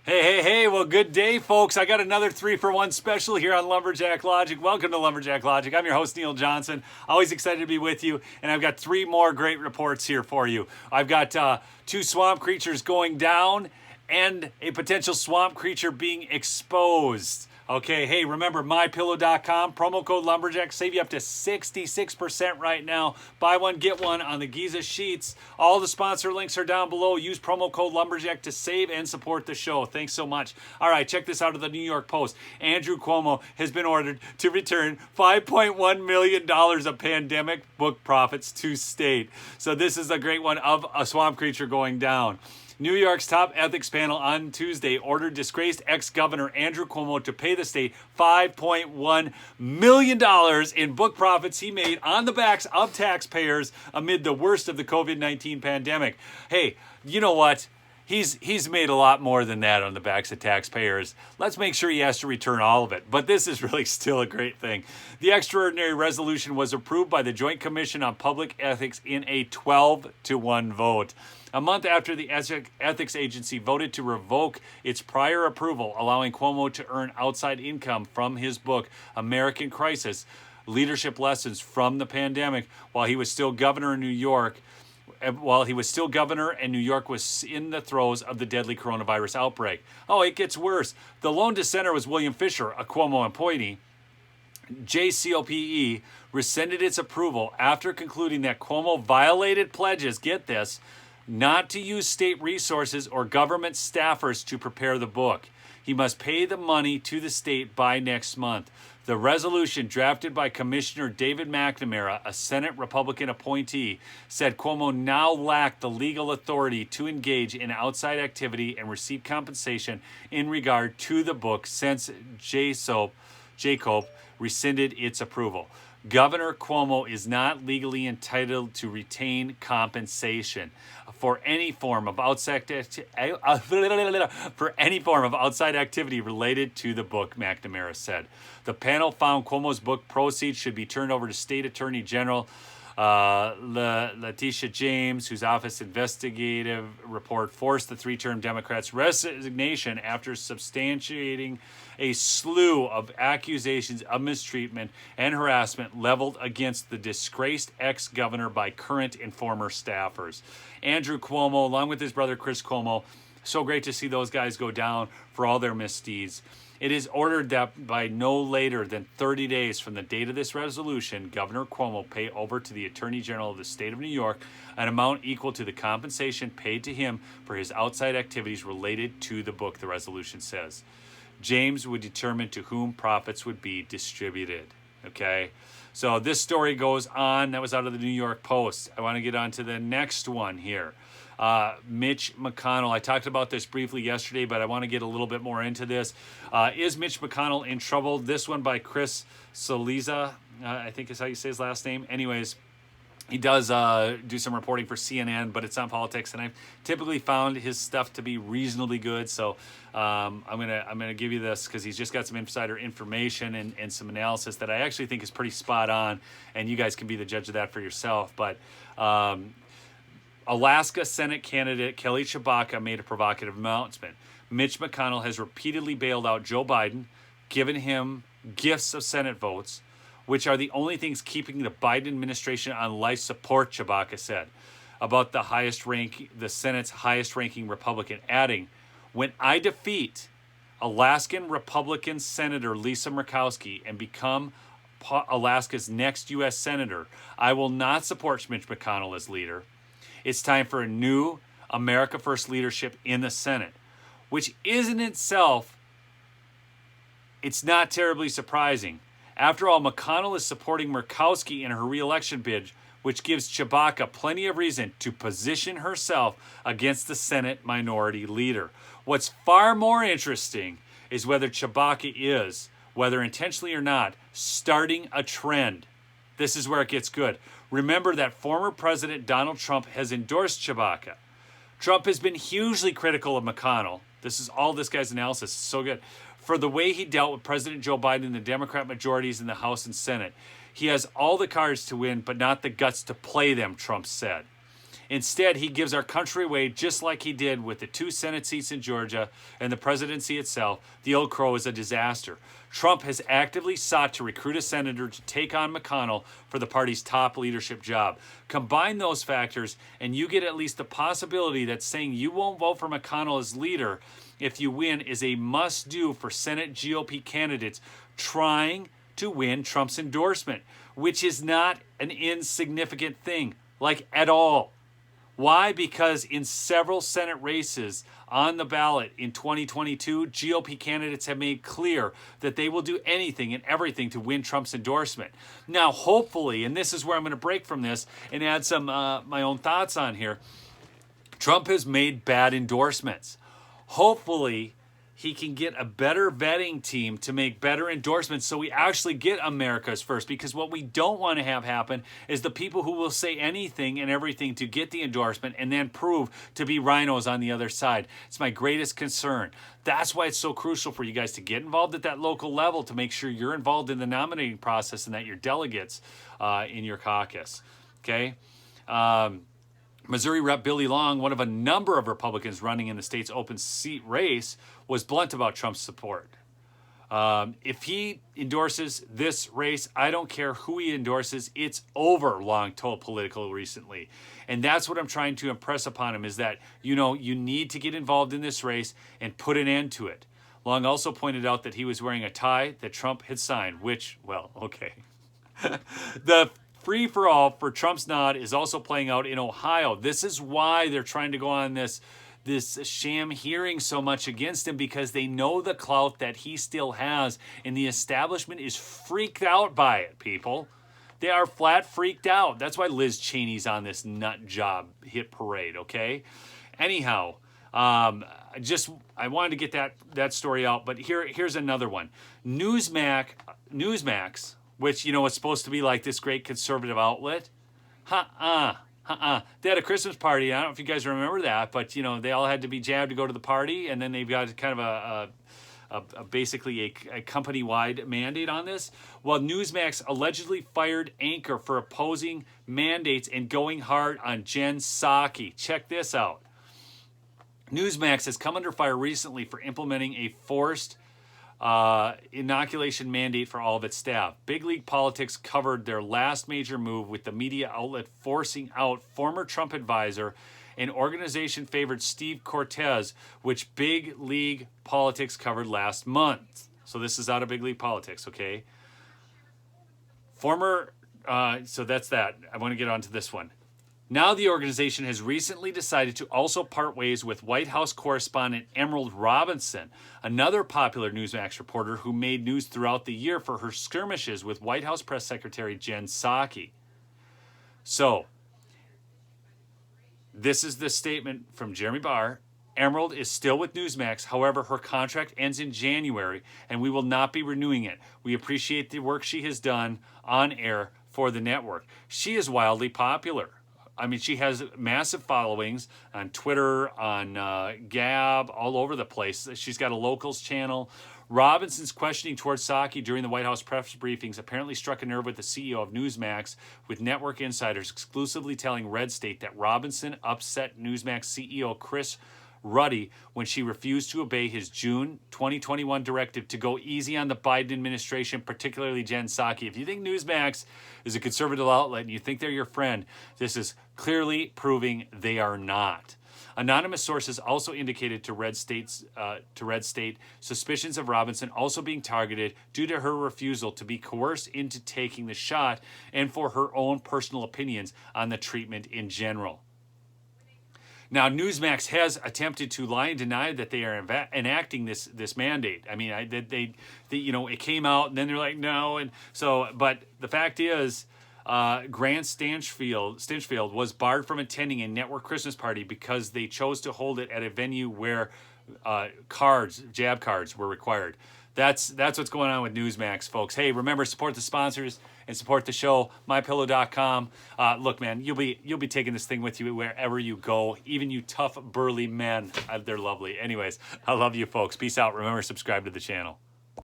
Hey, well, good day, folks. I got another 3-for-1 special here on Lumberjack Logic. Welcome to Lumberjack Logic. I'm your host, Neil Johnson. Always excited to be with you, and I've got three more great reports here for you. I've got two swamp creatures going down and a potential swamp creature being exposed. Okay, hey, remember mypillow.com, promo code Lumberjack, save you up to 66% right now. Buy one, get one on the Giza sheets. All the sponsor links are down below. Use promo code Lumberjack to save and support the show. Thanks so much. All right, check this out of the New York Post. Andrew Cuomo has been ordered to return $5.1 million of pandemic book profits to state. So this is a great one of a swamp creature going down. New York's top ethics panel on Tuesday ordered disgraced ex-governor Andrew Cuomo to pay the state $5.1 million in book profits he made on the backs of taxpayers amid the worst of the COVID-19 pandemic. Hey, you know what? He's made a lot more than that on the backs of taxpayers. Let's make sure he has to return all of it. But this is really still a great thing. The extraordinary resolution was approved by the Joint Commission on Public Ethics in a 12-1 vote. A month after the Ethics Agency voted to revoke its prior approval, allowing Cuomo to earn outside income from his book, American Crisis, Leadership Lessons from the Pandemic, while he was still governor in New York, and New York was in the throes of the deadly coronavirus outbreak. Oh, it gets worse. The lone dissenter was William Fisher, a Cuomo appointee. JCOPE rescinded its approval after concluding that Cuomo violated pledges, get this, not to use state resources or government staffers to prepare the book. He must pay the money to the state by next month. The resolution, drafted by Commissioner David McNamara, a Senate Republican appointee, said Cuomo now lacked the legal authority to engage in outside activity and receive compensation in regard to the book since JCOPE rescinded its approval. Governor Cuomo is not legally entitled to retain compensation for any form of outside activity related to the book, McNamara said. The panel found Cuomo's book proceeds should be turned over to State Attorney General Letitia James, whose office investigative report forced the three-term Democrats' resignation after substantiating a slew of accusations of mistreatment and harassment leveled against the disgraced ex-governor by current and former staffers. Andrew Cuomo, along with his brother Chris Cuomo, so great to see those guys go down for all their misdeeds. It is ordered that by no later than 30 days from the date of this resolution, Governor Cuomo pay over to the Attorney General of the state of New York an amount equal to the compensation paid to him for his outside activities related to the book, the resolution says. James would determine to whom profits would be distributed. Okay? So this story goes on. That was out of the New York Post. I want to get on to the next one here. Mitch McConnell. I talked about this briefly yesterday, but I want to get a little bit more into this. Is Mitch McConnell in trouble? This one by Chris Cillizza, I think is how you say his last name. Anyways, he does do some reporting for CNN, but it's on politics, and I've typically found his stuff to be reasonably good. So I'm gonna give you this because he's just got some insider information and some analysis that I actually think is pretty spot on, and you guys can be the judge of that for yourself. But Alaska Senate candidate Kelly Tshibaka made a provocative announcement. Mitch McConnell has repeatedly bailed out Joe Biden, given him gifts of Senate votes, which are the only things keeping the Biden administration on life support, Tshibaka said, about the Senate's highest-ranking Republican, adding, when I defeat Alaskan Republican Senator Lisa Murkowski and become Alaska's next U.S. Senator, I will not support Mitch McConnell as leader. It's time for a new America First leadership in the Senate, which is in itself, it's not terribly surprising. After all, McConnell is supporting Murkowski in her re-election bid, which gives Tshibaka plenty of reason to position herself against the Senate minority leader. What's far more interesting is whether Tshibaka is, whether intentionally or not, starting a trend. This is where it gets good. Remember that former President Donald Trump has endorsed Tshibaka. Trump has been hugely critical of McConnell. This is all this guy's analysis. It's so good. For the way he dealt with President Joe Biden and the Democrat majorities in the House and Senate. He has all the cards to win, but not the guts to play them, Trump said. Instead, he gives our country away just like he did with the 2 Senate seats in Georgia and the presidency itself. The old crow is a disaster. Trump has actively sought to recruit a senator to take on McConnell for the party's top leadership job. Combine those factors, and you get at least the possibility that saying you won't vote for McConnell as leader if you win is a must-do for Senate GOP candidates trying to win Trump's endorsement, which is not an insignificant thing, like at all. Why? Because in several Senate races on the ballot in 2022, GOP candidates have made clear that they will do anything and everything to win Trump's endorsement. Now, hopefully, and this is where I'm going to break from this and add some my own thoughts on here, Trump has made bad endorsements. Hopefully, he can get a better vetting team to make better endorsements so we actually get America's first. Because what we don't want to have happen is the people who will say anything and everything to get the endorsement and then prove to be rhinos on the other side. It's my greatest concern. That's why it's so crucial for you guys to get involved at that local level to make sure you're involved in the nominating process and that you're delegates in your caucus. Okay? Missouri Rep. Billy Long, one of a number of Republicans running in the state's open seat race, was blunt about Trump's support. If he endorses this race, I don't care who he endorses, it's over, Long told Political recently. And that's what I'm trying to impress upon him is that, you need to get involved in this race and put an end to it. Long also pointed out that he was wearing a tie that Trump had signed, which, well, okay. The free-for-all for Trump's nod is also playing out in Ohio. This is why they're trying to go on this sham hearing so much against him, because they know the clout that he still has, and the establishment is freaked out by it, people. They are flat freaked out. That's why Liz Cheney's on this nut job hit parade, okay? Anyhow, I wanted to get that story out, but here's another one. Newsmax, which, is supposed to be like this great conservative outlet. They had a Christmas party. I don't know if you guys remember that, but, they all had to be jabbed to go to the party, and then they've got kind of basically a company-wide mandate on this. Well, Newsmax allegedly fired anchor for opposing mandates and going hard on Jen Psaki. Check this out. Newsmax has come under fire recently for implementing a forced inoculation mandate for all of its staff. Big League Politics covered their last major move with the media outlet forcing out former Trump advisor and organization favorite Steve Cortez, which Big League Politics covered last month. So this is out of Big League Politics, okay? So that's that. I want to get on to this one. Now the organization has recently decided to also part ways with White House correspondent Emerald Robinson, another popular Newsmax reporter who made news throughout the year for her skirmishes with White House Press Secretary Jen Psaki. So, this is the statement from Jeremy Barr. Emerald is still with Newsmax. However, her contract ends in January, and we will not be renewing it. We appreciate the work she has done on air for the network. She is wildly popular. I mean, she has massive followings on Twitter, on Gab, all over the place. She's got a locals channel. Robinson's questioning towards Psaki during the White House press briefings apparently struck a nerve with the CEO of Newsmax, with network insiders exclusively telling Red State that Robinson upset Newsmax CEO Chris Ruddy when she refused to obey his June 2021 directive to go easy on the Biden administration, particularly Jen Psaki. If you think Newsmax is a conservative outlet and you think they're your friend, this is clearly proving they are not. Anonymous sources also indicated to Red State suspicions of Robinson also being targeted due to her refusal to be coerced into taking the shot and for her own personal opinions on the treatment in general. Now, Newsmax has attempted to lie and deny that they are enacting this mandate. I mean, it came out and then they're like, no, and so. But the fact is, Grant Stinchfield was barred from attending a network Christmas party because they chose to hold it at a venue where jab cards were required. That's what's going on with Newsmax, folks. Hey, remember, support the sponsors and support the show. MyPillow.com. Look, man, you'll be taking this thing with you wherever you go. Even you tough, burly men, they're lovely. Anyways, I love you, folks. Peace out. Remember, subscribe to the channel.